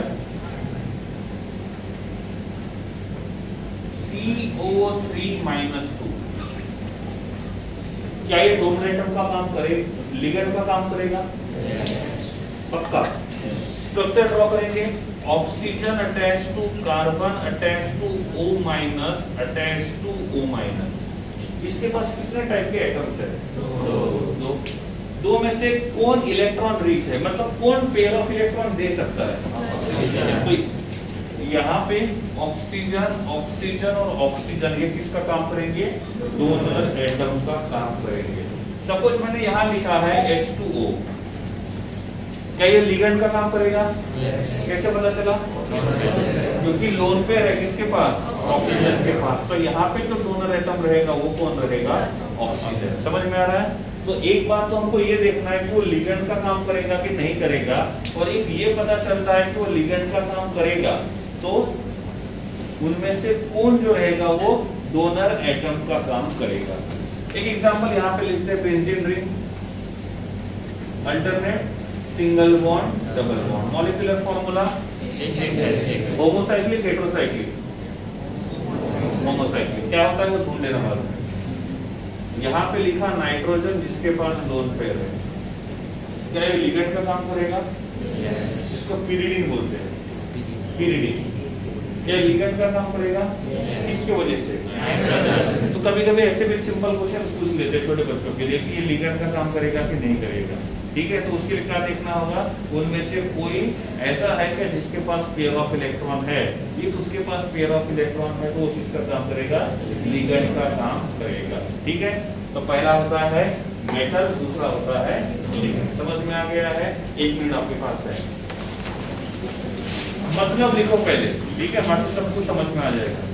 CO3-2। क्या ये डोनर एटम का काम करे, लिगेंड का काम करेगा? पक्का। स्ट्रक्चर ड्रॉ करेंगे, oxygen attach to carbon attach to O minus attach to O minus. इसके पास कितने टाइप के एटम्स है? दो में से कौन इलेक्ट्रॉन रिच है, मतलब कौन पेयर ऑफ इलेक्ट्रॉन दे सकता है? तो यहाँ पे ऑक्सीजन ऑक्सीजन और ऑक्सीजन ये किसका काम करेंगे? डोनर एटम का काम करेंगे। सपोज मैंने यहाँ लिखा है H2O, क्या ये लिगेंड का काम करेगा? कैसे पता चला? क्योंकि लोन पेयर है किसके पास? ऑक्सीजन के पास। तो यहाँ पे जो डोनर एटम रहेगा वो कौन रहेगा? ऑक्सीजन। समझ में आ रहा है? तो एक बात तो हमको ये देखना है कि वो लिगेंड का काम करेगा कि नहीं करेगा, और एक ये पता चलता है कि वो लिगेंड का काम करेगा तो उनमें से कौन जो रहेगा वो डोनर एटम का काम करेगा। एक एग्जांपल यहाँ पे लिखते हैं, benzene ring, alternate, single bond, double bond. Molecular formula homocyclic, heterocyclic, homocyclic. क्या होता है वो ढूंढ लेना मालूम है। यहाँ पे लिखा नाइट्रोजन जिसके पास लोन पेयर है, क्या ये लिगेंड का काम करेगा? इसको पिरिडीन बोलते हैं, पिरिडीन। क्या लिगेंड का काम करेगा? किसके वजह से? तो कभी कभी ऐसे भी सिंपल क्वेश्चन पूछ लेते हैं छोटे बच्चों के लिए कि ये लिगेंड का काम करेगा कि नहीं करेगा। ठीक है, तो उसके लिए क्या देखना होगा? उनमें से कोई ऐसा है क्या जिसके पास पेयर ऑफ इलेक्ट्रॉन है? ये उसके पास पेयर ऑफ इलेक्ट्रॉन है तो वो किसका काम करेगा? लिगेंड का काम करेगा। ठीक है, तो पहला होता है मेटल, दूसरा होता है लिगेंड। समझ में आ गया है? 1 मिनट आपके पास है, मतलब लिखो पहले। ठीक है, मतलब सब कुछ समझ में आ जाएगा।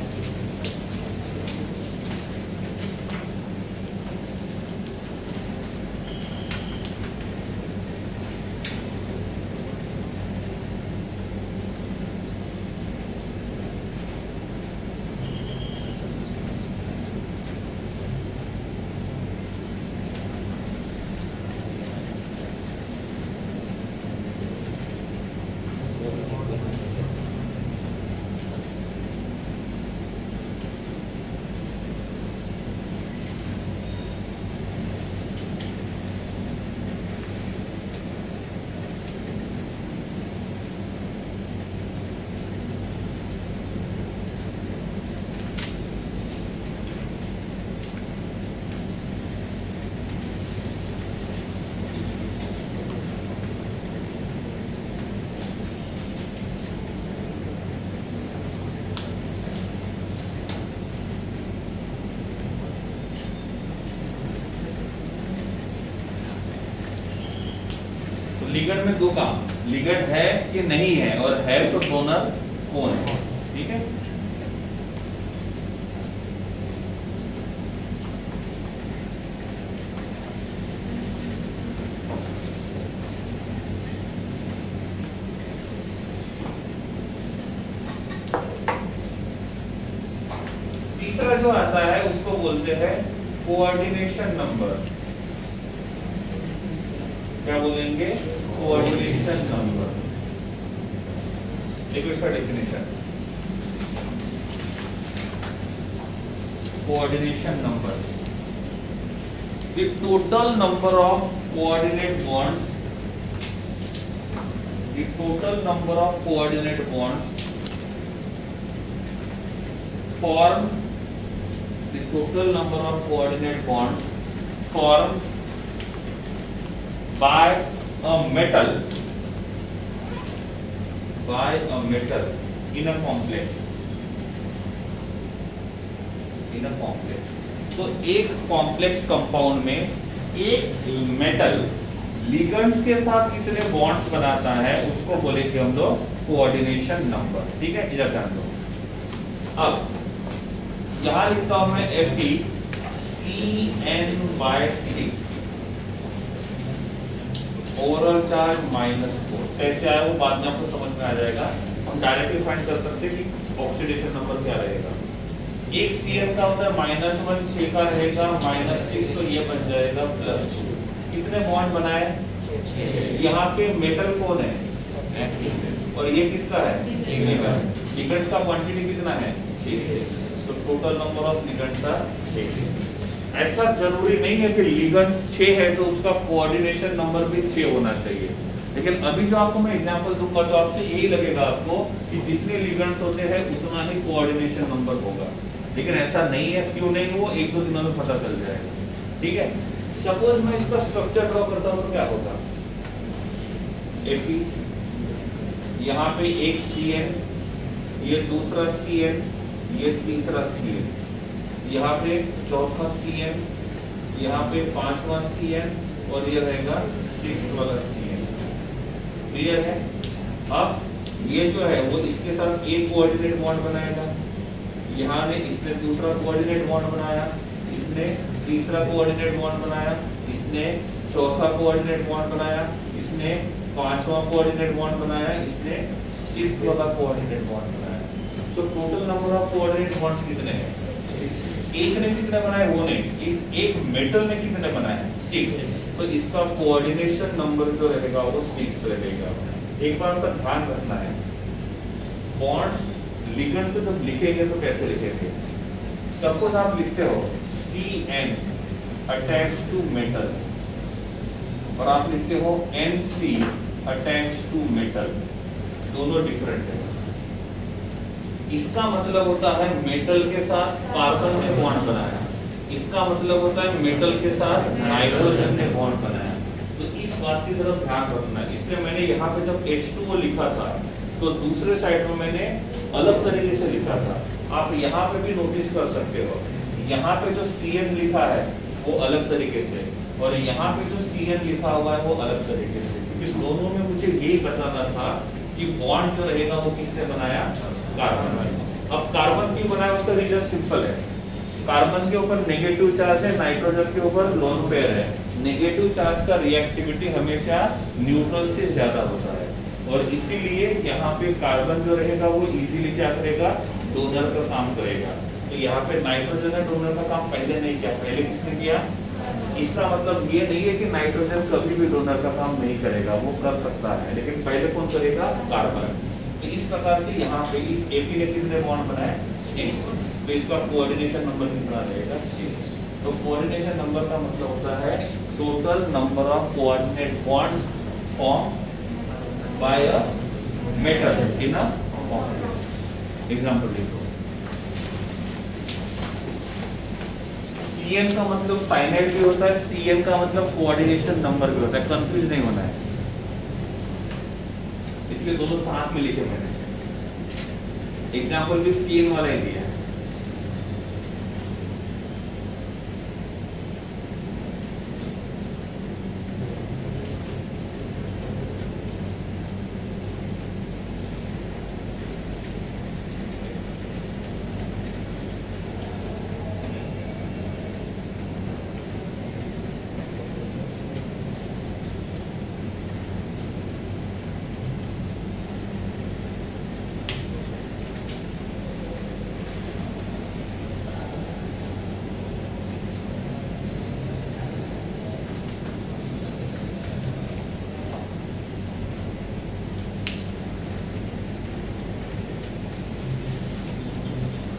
लिगेंड में दो काम, लिगेंड है कि नहीं है, और है तो डोनर कौन है। ठीक है, तीसरा जो आता है उसको बोलते हैं कोऑर्डिनेशन नंबर। क्या बोलेंगे? Coordination number. देखो इसका definition, coordination number, the total number of coordinate bonds, the total number of coordinate bonds form, the total number of coordinate bonds formed by a metal in a complex, तो एक complex compound में एक metal ligands के साथ कितने bonds बनाता है उसको बोलेंगे हम लोग कोऑर्डिनेशन नंबर। ठीक है, इधर ध्यान दो। अब यहां लिखता हूं मैं Fe CN/6, ओवरऑल चार्ज -4। कैसे आया वो बाद में आपको समझ में आ जाएगा। हम डायरेक्टली फाइंड कर सकते हैं कि ऑक्सीडेशन नंबर क्या रहेगा। एक Cn का होता है -1, 6 का रहेगा -6, तो ये बन जाएगा +2। कितने बॉन्ड बनाए? यहाँ पे मेटल कौन है और ये किसका है? लिगेंड का क्वांटिटी कितना है? 6। तो total number of ligands are 6। ऐसा जरूरी नहीं है कि लिगेंड्स 6 है तो उसका कोऑर्डिनेशन नंबर भी 6 होना चाहिए। लेकिन अभी जो आपको मैं एग्जांपल दूंगा तो आपसे यही लगेगा आपको कि जितने लिगेंड्स होते हैं उतना ही कोऑर्डिनेशन नंबर होगा, लेकिन ऐसा नहीं है। क्यों नहीं, वो 1-2 दिनों में पता चल जाएगा। ठीक है, सपोज मैं इसका स्ट्रक्चर ड्रॉ करता हूं तो क्या होगा, Fe, यहाँ पे एक Cn, ये दूसरा Cn, ये तीसरा Cn, यहाँ पे चौथा Cn, यहाँ पे पांचवा Cn और ये रहेगा 6th वाला Cn। क्लियर है? अब ये जो है वो इसके साथ एक कोऑर्डिनेट बॉन्ड बनाएगा, यहाँ ने इसने दूसरा कोऑर्डिनेट बॉन्ड बनाया, इसने तीसरा कोऑर्डिनेट बॉन्ड बनाया, इसने चौथा कोऑर्डिनेट बॉन्ड बनाया, इसने पांचवा कोऑर्डिनेट बॉन्ड बनाया, इसने 6th वाला कोऑर्डिनेट बॉन्ड बनाया। तो total number of coordinate bonds कितने हैं? एक ने कितने बनाए वो नहीं, इस एक मेटल ने कितने बनाए? 6। तो इसका कोऑर्डिनेशन नंबर जो रहेगा वो 6 रहेगा। एक बार का ध्यान रखना है, बॉन्ड्स लिगेंड को जब लिखेंगे तो कैसे लिखेंगे? सपोज आप लिखते हो Cn अटैच्ड टू मेटल और आप लिखते हो Nc अटैच्ड टू मेटल, दोनों डिफरेंट है। इसका मतलब होता है मेटल के साथ कार्बन ने बॉन्ड बनाया, इसका मतलब होता है मेटल के साथ नाइट्रोजन ने बॉन्ड बनाया। तो इस बात की तरफ ध्यान रखना है। इसलिए मैंने यहाँ पे जब H2O लिखा था तो दूसरे साइड में मैंने अलग तरीके से लिखा था। आप यहाँ पे भी नोटिस कर सकते हो, यहाँ पे जो Cn लिखा है वो अलग तरीके से और यहाँ पे जो Cn लिखा हुआ है वो अलग तरीके से, क्योंकि दोनों में मुझे यही बताना था कि बॉन्ड जो रहेगा वो किसने बनाया? कार्बन। अब कार्बन क्यों बनाया उसका रीजन सिंपल है, कार्बन के ऊपर नेगेटिव चार्ज है, नाइट्रोजन के ऊपर लोन पेयर है। नेगेटिव चार्ज का रिएक्टिविटी हमेशा न्यूट्रल से ज्यादा होता है और इसीलिए यहाँ पे कार्बन जो रहेगा वो इजीली क्या करेगा? डोनर का काम करेगा। तो यहाँ पे नाइट्रोजन ने डोनर का काम पहले नहीं किया, पहले किसने किया? इसका मतलब ये नहीं है कि नाइट्रोजन कभी भी डोनर का काम नहीं करेगा, वो कर सकता है, लेकिन पहले कौन करेगा? कार्बन। तो इस प्रकार से यहाँ पे इस Fe ने कितने बॉन्ड बनाए? 6। तो इसका कोऑर्डिनेशन नंबर कितना रहेगा? 6। तो कोऑर्डिनेशन नंबर का मतलब होता है total number of coordinate bonds form by a metal in a bond. Example देखो, Cn का मतलब फाइनाइट भी होता है, Cn का मतलब कोऑर्डिनेशन नंबर भी होता है, कंफ्यूज नहीं होना है, इसलिए दोनों साथ में लिखे मैंने। एग्जांपल भी Cn वाला ही दिया है।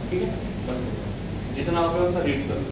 ठीक है, जितना आप रीड कर